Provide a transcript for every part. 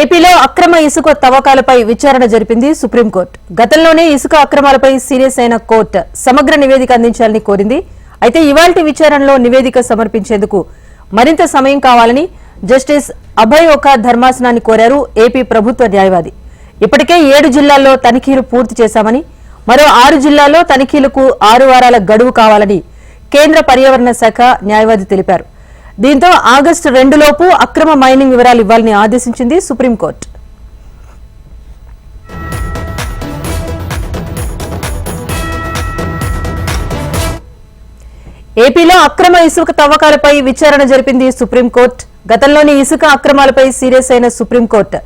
ఏపీలో అక్రమ ఇసుక తవ్వకాలపై విచారణ జరిపింది సుప్రీంకోర్టు. గతంలోనే ఇసుక అక్రమాలపై సీరియస్ అయిన కోర్టు సమగ్ర నివేదిక అందించాలని కోరింది. అయితే ఇవాల్టి విచారణలో నివేదిక సమర్పించేందుకు మరింత సమయం కావాలని జస్టిస్ అభయ్ ఓకా ధర్మాసనాన్ని కోరారు ఏపీ ప్రభుత్వ న్యాయవాది. ఇప్పటికే 7 జిల్లాల్లో తనిఖీలు పూర్తి చేశామని, మరో 6 జిల్లాల్లో తనిఖీలకు 6 వారాల గడువు కావాలని కేంద్ర పర్యావరణ శాఖ న్యాయవాది తెలిపారు. దీంతో ఆగస్టు 2 లోపు అక్రమ మైనింగ్ వివరాలు ఇవ్వాలని ఆదేశించింది సుప్రీంకోర్టు. ఏపీలో అక్రమ ఇసుక తవ్వకాలపై విచారణ జరిపింది సుప్రీంకోర్టు. గతంలోని ఇసుక అక్రమాలపై సీరియస్ అయిన సుప్రీంకోర్టు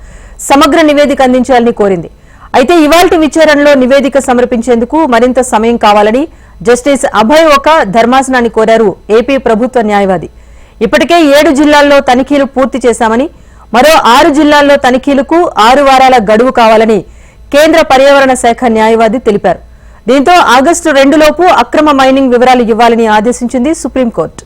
సమగ్ర నివేదిక అందించాలని కోరింది. అయితే ఇవాల్టి విచారణలో నివేదిక సమర్పించేందుకు మరింత సమయం కావాలని జస్టిస్ అభయ్ ఓకా ధర్మాసనాన్ని కోరారు ఏపీ ప్రభుత్వ న్యాయవాది. ఇప్పటికే 7 జిల్లాల్లో తనిఖీలు పూర్తి చేశామని, మరో 6 జిల్లాల్లో తనిఖీలకు 6 వారాల గడువు కావాలని కేంద్ర పర్యావరణ శాఖ న్యాయవాది తెలిపారు. దీంతో ఆగస్టు 2 లోపు అక్రమ మైనింగ్ వివరాలు ఇవ్వాలని ఆదేశించింది సుప్రీంకోర్టు.